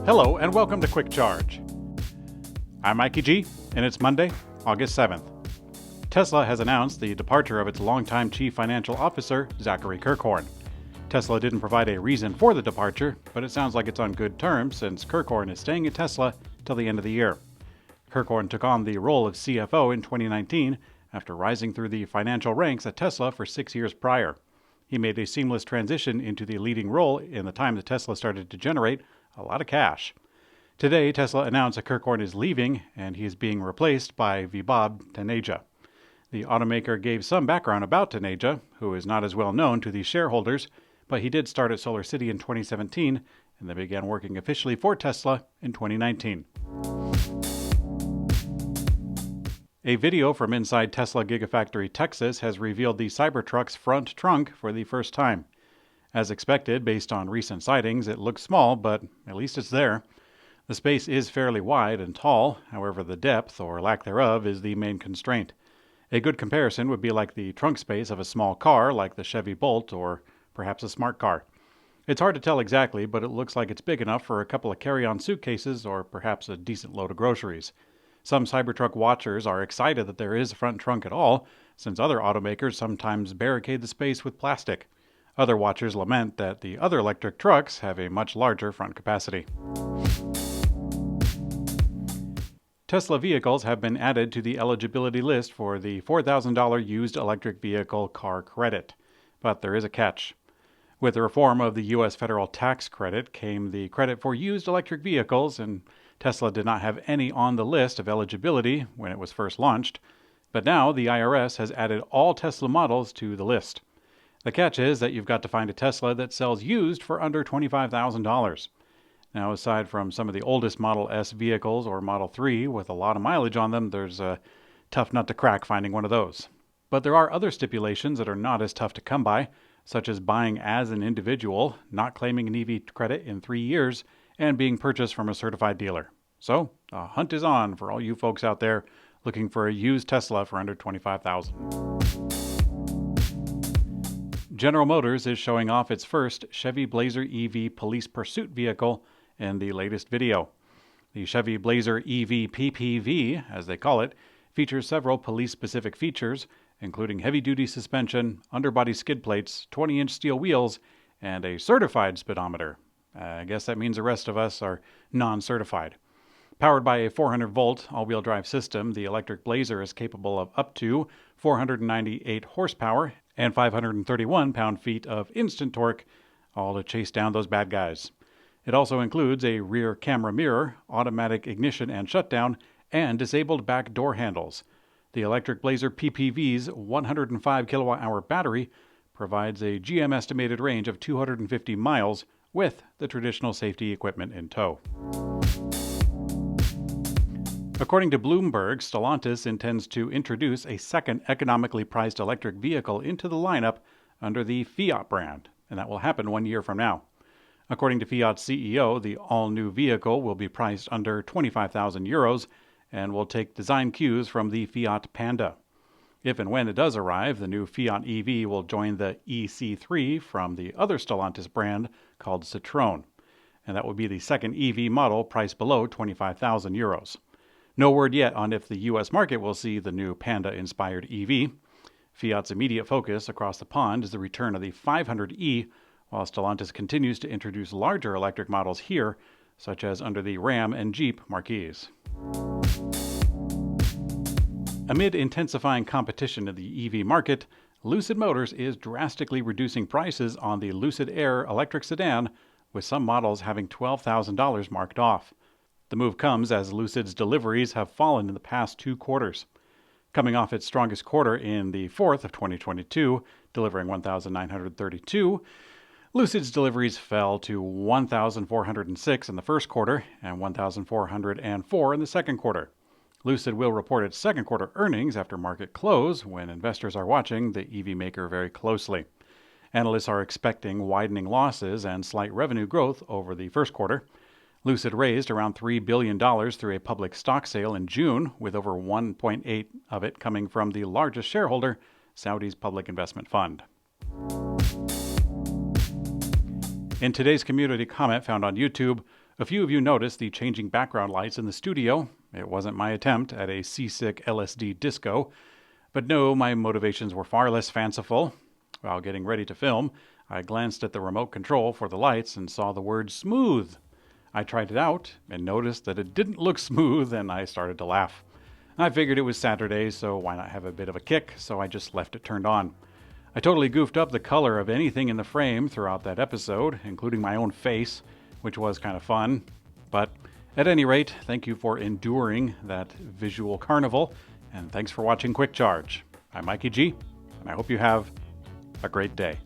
Hello and welcome to Quick Charge. I'm Mikey G, and it's Monday, August 7th. Tesla has announced the departure of its longtime chief financial officer, Zachary Kirkhorn. Tesla didn't provide a reason for the departure, but it sounds like it's on good terms since Kirkhorn is staying at Tesla till the end of the year. Kirkhorn took on the role of CFO in 2019 after rising through the financial ranks at Tesla for 6 years prior. He made a seamless transition into the leading role in the time that Tesla started to generate a lot of cash. Today, Tesla announced that Kirkhorn is leaving and he is being replaced by Vaibhav Taneja. The automaker gave some background about Taneja, who is not as well known to the shareholders, but he did start at Solar City in 2017 and then began working officially for Tesla in 2019. A video from inside Tesla Gigafactory Texas has revealed the Cybertruck's front trunk for the first time. As expected, based on recent sightings, it looks small, but at least it's there. The space is fairly wide and tall, however the depth, or lack thereof, is the main constraint. A good comparison would be like the trunk space of a small car like the Chevy Bolt or perhaps a smart car. It's hard to tell exactly, but it looks like it's big enough for a couple of carry-on suitcases or perhaps a decent load of groceries. Some Cybertruck watchers are excited that there is a front trunk at all, since other automakers sometimes barricade the space with plastic. Other watchers lament that the other electric trucks have a much larger front capacity. Tesla vehicles have been added to the eligibility list for the $4,000 used electric vehicle car credit. But there is a catch. With the reform of the U.S. federal tax credit came the credit for used electric vehicles, and Tesla did not have any on the list of eligibility when it was first launched, but now the IRS has added all Tesla models to the list. The catch is that you've got to find a Tesla that sells used for under $25,000. Now, aside from some of the oldest Model S vehicles or Model 3 with a lot of mileage on them, there's a tough nut to crack finding one of those. But there are other stipulations that are not as tough to come by, such as buying as an individual, not claiming an EV credit in 3 years, and being purchased from a certified dealer. So, a hunt is on for all you folks out there looking for a used Tesla for under $25,000. General Motors is showing off its first Chevy Blazer EV police pursuit vehicle in the latest video. The Chevy Blazer EV PPV, as they call it, features several police-specific features, including heavy-duty suspension, underbody skid plates, 20-inch steel wheels, and a certified speedometer. I guess that means the rest of us are non-certified. Powered by a 400-volt all-wheel drive system, the electric Blazer is capable of up to 498 horsepower and 531 pound-feet of instant torque, all to chase down those bad guys. It also includes a rear camera mirror, automatic ignition and shutdown, and disabled back door handles. The electric Blazer PPV's 105 kilowatt-hour battery provides a GM estimated range of 250 miles with the traditional safety equipment in tow. According to Bloomberg, Stellantis intends to introduce a second economically priced electric vehicle into the lineup under the Fiat brand, and that will happen 1 year from now. According to Fiat's CEO, the all-new vehicle will be priced under 25,000 euros and will take design cues from the Fiat Panda. If and when it does arrive, the new Fiat EV will join the EC3 from the other Stellantis brand called Citroën, and that will be the second EV model priced below 25,000 euros. No word yet on if the U.S. market will see the new Panda-inspired EV. Fiat's immediate focus across the pond is the return of the 500e, while Stellantis continues to introduce larger electric models here, such as under the Ram and Jeep marques. Amid intensifying competition in the EV market, Lucid Motors is drastically reducing prices on the Lucid Air electric sedan, with some models having $12,000 marked off. The move comes as Lucid's deliveries have fallen in the past 2 quarters. Coming off its strongest quarter in the 4th of 2022, delivering 1,932, Lucid's deliveries fell to 1,406 in the first quarter and 1,404 in the second quarter. Lucid will report its second quarter earnings after market close when investors are watching the EV maker very closely. Analysts are expecting widening losses and slight revenue growth over the first quarter. Lucid raised around $3 billion through a public stock sale in June, with over 1.8 of it coming from the largest shareholder, Saudi's Public Investment Fund. In today's community comment found on YouTube, A few of you noticed the changing background lights in the studio. It wasn't my attempt at a seasick LSD disco. But no, my motivations were far less fanciful. While getting ready to film, I glanced at the remote control for the lights and saw the word smooth. I tried it out and noticed that it didn't look smooth, and I started to laugh. I figured it was Saturday, so why not have a bit of a kick, so I just left it turned on. I totally goofed up the color of anything in the frame throughout that episode, including my own face, which was kind of fun. But at any rate, thank you for enduring that visual carnival, and thanks for watching Quick Charge. I'm Mikey G, and I hope you have a great day.